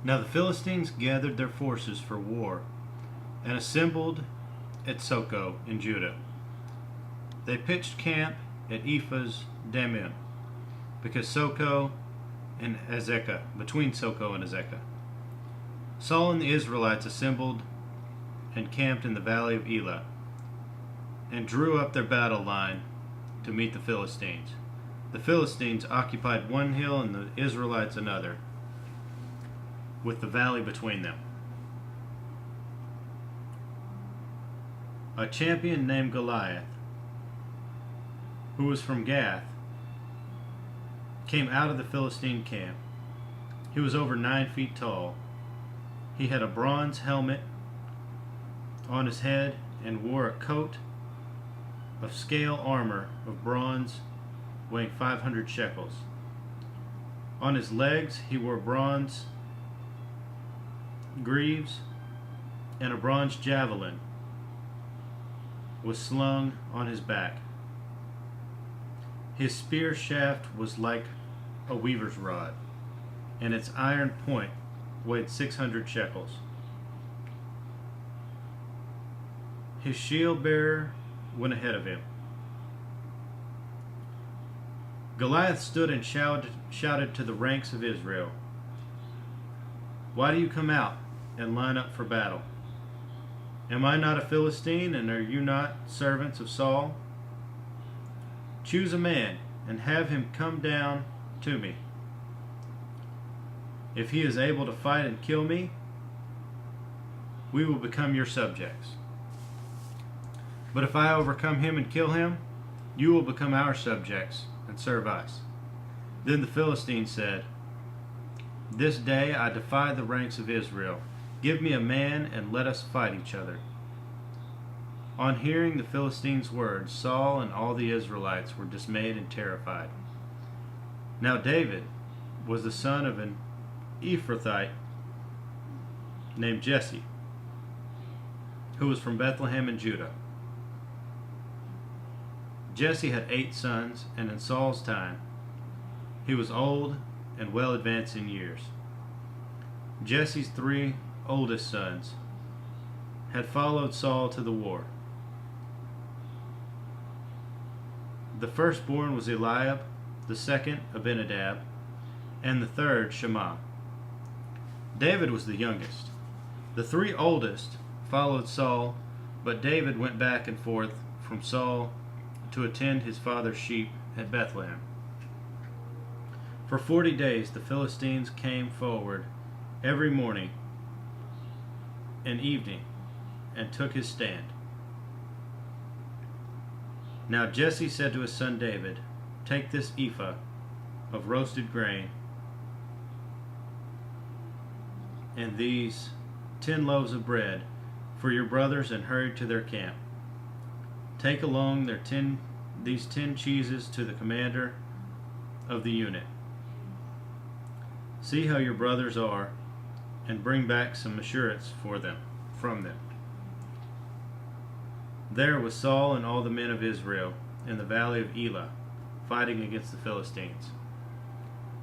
Now the Philistines gathered their forces for war and assembled at Socoh in Judah. They pitched camp at Ephas Dammim, because Socoh and Azekah, between Socoh and Azekah. Saul and the Israelites assembled and camped in the valley of Elah, and drew up their battle line to meet the Philistines. The Philistines occupied one hill and the Israelites another, with the valley between them. A champion named Goliath, who was from Gath, came out of the Philistine camp. He was over 9 feet tall. He had a bronze helmet on his head and wore a coat of scale armor of bronze weighing 500 shekels. On his legs he wore bronze greaves, and a bronze javelin was slung on his back. His spear shaft was like a weaver's rod, and its iron point weighed 600 shekels. His shield bearer went ahead of him. Goliath stood and shouted to the ranks of Israel, "Why do you come out and line up for battle? Am I not a Philistine, and are you not servants of Saul? Choose a man and have him come down to me. If he is able to fight and kill me, we will become your subjects. But if I overcome him and kill him, you will become our subjects and serve us." Then the Philistines said, "This day I defy the ranks of Israel. Give me a man and let us fight each other." On hearing the Philistines' words, Saul and all the Israelites were dismayed and terrified. Now David was the son of an Ephrathite named Jesse, who was from Bethlehem in Judah. Jesse had 8 sons, and in Saul's time he was old and well advanced in years. Jesse's 3 oldest sons had followed Saul to the war. The firstborn was Eliab, the second Abinadab, and the third Shammah. David was the youngest. The 3 oldest followed Saul, but David went back and forth from Saul to attend his father's sheep at Bethlehem. For 40 days the Philistines came forward every morning and evening and took his stand. Now Jesse said to his son David, "Take this ephah of roasted grain and these 10 loaves of bread for your brothers and hurry to their camp. Take along these 10 cheeses to the commander of the unit. See how your brothers are, and bring back some assurance from them." There was Saul and all the men of Israel in the valley of Elah, fighting against the Philistines.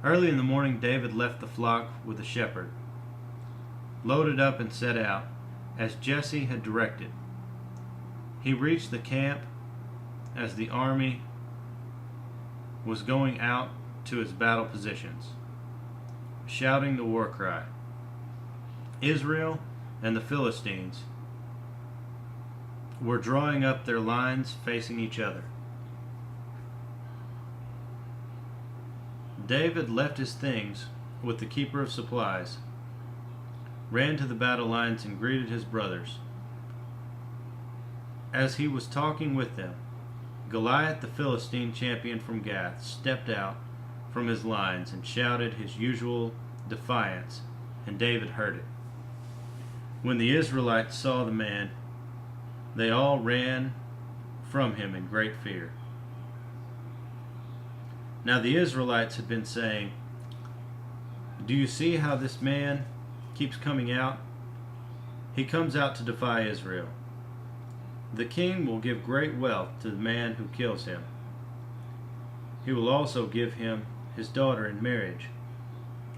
Early in the morning David left the flock with a shepherd, loaded up and set out, as Jesse had directed. He reached the camp as the army was going out to its battle positions, shouting the war cry. Israel and the Philistines were drawing up their lines facing each other. David left his things with the keeper of supplies, ran to the battle lines and greeted his brothers. As he was talking with them, Goliath the Philistine champion from Gath stepped out from his lines and shouted his usual defiance, and David heard it. When the Israelites saw the man, they all ran from him in great fear. Now the Israelites had been saying, "Do you see how this man keeps coming out? He comes out to defy Israel. The king will give great wealth to the man who kills him. He will also give him his daughter in marriage,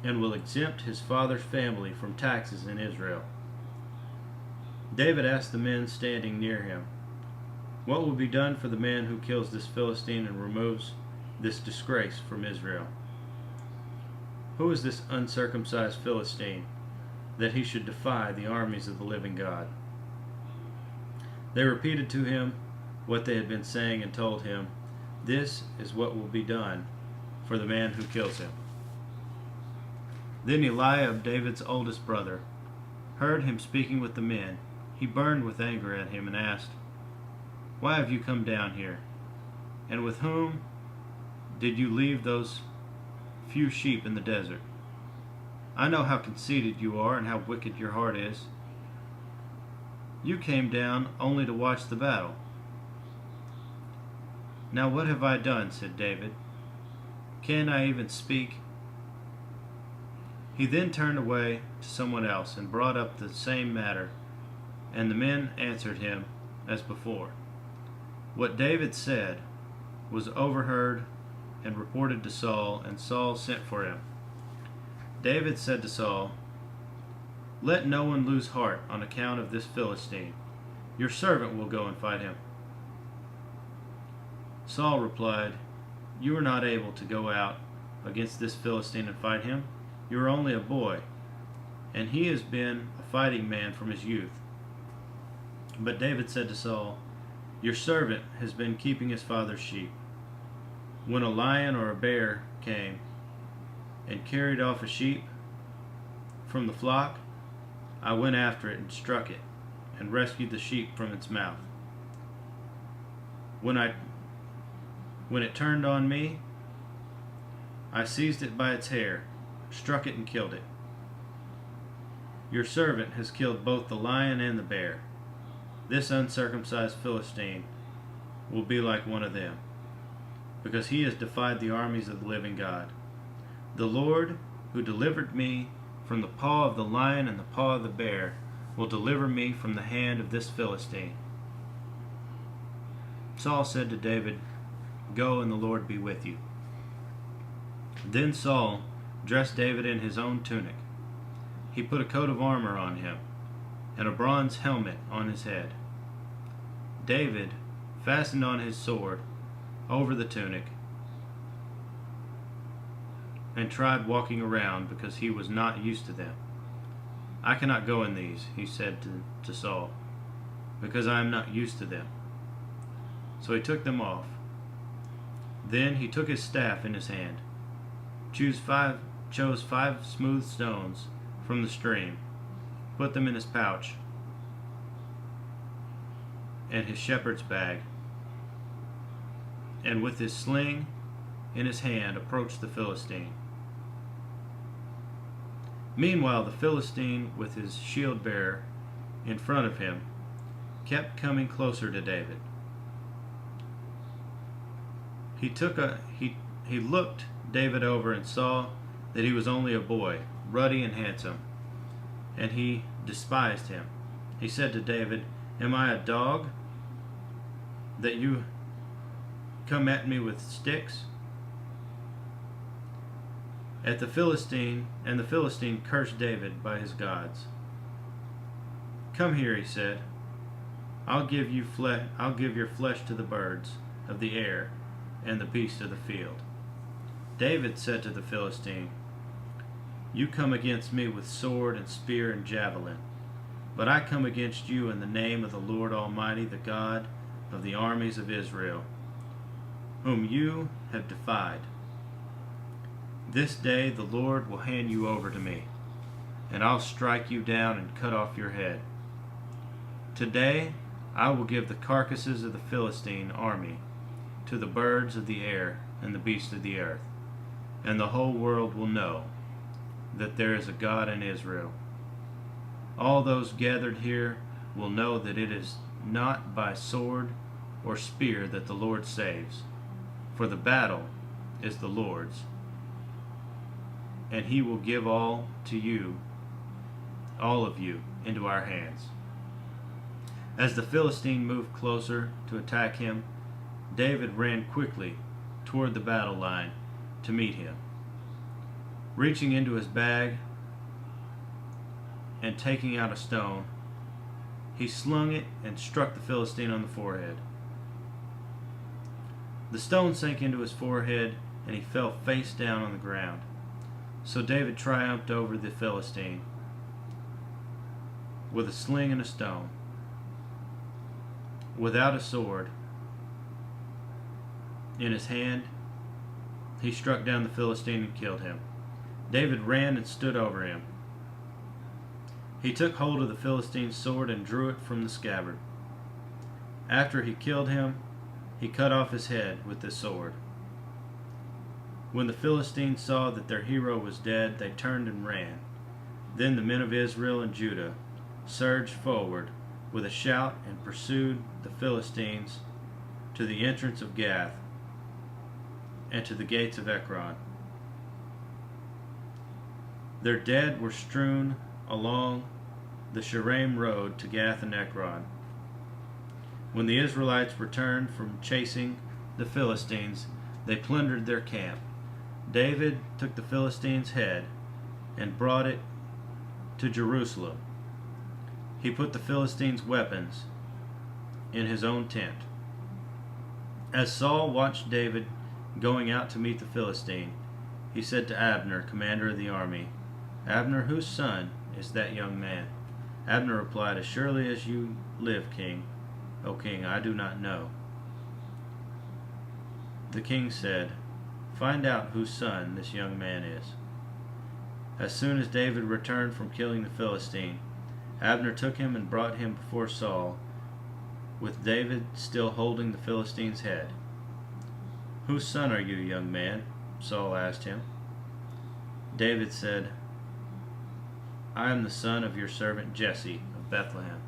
and will exempt his father's family from taxes in Israel. David asked the men standing near him, "What will be done for the man who kills this Philistine and removes this disgrace from Israel? Who is this uncircumcised Philistine, that he should defy the armies of the living God?" They repeated to him what they had been saying and told him, "This is what will be done for the man who kills him." Then Eliab, David's oldest brother, heard him speaking with the men. He burned with anger at him and asked, "Why have you come down here? And with whom did you leave those few sheep in the desert? I know how conceited you are and how wicked your heart is. You came down only to watch the battle." "Now what have I done?" said David. "Can I even speak?" He then turned away to someone else and brought up the same matter, and the men answered him as before. What David said was overheard and reported to Saul, and Saul sent for him. David said to Saul, "Let no one lose heart on account of this Philistine. Your servant will go and fight him." Saul replied, "You are not able to go out against this Philistine and fight him. You are only a boy, and he has been a fighting man from his youth." But David said to Saul, "Your servant has been keeping his father's sheep. When a lion or a bear came and carried off a sheep from the flock, I went after it and struck it and rescued the sheep from its mouth. When it turned on me, I seized it by its hair, struck it and killed it. Your servant has killed both the lion and the bear. This uncircumcised Philistine will be like one of them, because he has defied the armies of the living God. The Lord, who delivered me from the paw of the lion and the paw of the bear, will deliver me from the hand of this Philistine." Saul said to David, "Go, and the Lord be with you." Then Saul dressed David in his own tunic. He put a coat of armor on him and a bronze helmet on his head. David fastened on his sword over the tunic and tried walking around because he was not used to them. "I cannot go in these," he said to Saul, "because I am not used to them." So he took them off. Then he took his staff in his hand, chose five smooth stones from the stream, put them in his pouch and his shepherd's bag, and with his sling in his hand approached the Philistine. Meanwhile, the Philistine, with his shield bearer in front of him, kept coming closer to David. He looked David over and saw that he was only a boy, ruddy and handsome, and he despised him. He said to David, "Am I a dog that you come at me with sticks?" And the Philistine cursed David by his gods. "Come here," he said. I'll give your flesh to the birds of the air and the beasts of the field." David said to the Philistine, "You come against me with sword and spear and javelin, but I come against you in the name of the Lord Almighty, the God of the armies of Israel, whom you have defied. This day the Lord will hand you over to me, and I'll strike you down and cut off your head. Today I will give the carcasses of the Philistine army to the birds of the air and the beasts of the earth, and the whole world will know that there is a God in Israel. All those gathered here will know that it is not by sword or spear that the Lord saves, for the battle is the Lord's, and he will give all of you, into our hands." As the Philistine moved closer to attack him, David ran quickly toward the battle line to meet him. Reaching into his bag and taking out a stone, he slung it and struck the Philistine on the forehead. The stone sank into his forehead, and he fell face down on the ground. So David triumphed over the Philistine with a sling and a stone. Without a sword in his hand, he struck down the Philistine and killed him. David ran and stood over him. He took hold of the Philistine's sword and drew it from the scabbard. After he killed him, he cut off his head with the sword. When the Philistines saw that their hero was dead, they turned and ran. Then the men of Israel and Judah surged forward with a shout and pursued the Philistines to the entrance of Gath and to the gates of Ekron. Their dead were strewn along the Shaaraim road to Gath and Ekron. When the Israelites returned from chasing the Philistines, they plundered their camp. David took the Philistine's head and brought it to Jerusalem. He put the Philistines' weapons in his own tent. As Saul watched David going out to meet the Philistine, he said to Abner, commander of the army, "Abner, whose son is that young man?" Abner replied, "As surely as you live, O king, I do not know." The king said, "Find out whose son this young man is." As soon as David returned from killing the Philistine, Abner took him and brought him before Saul, with David still holding the Philistine's head. "Whose son are you, young man?" Saul asked him. David said, "I am the son of your servant Jesse of Bethlehem."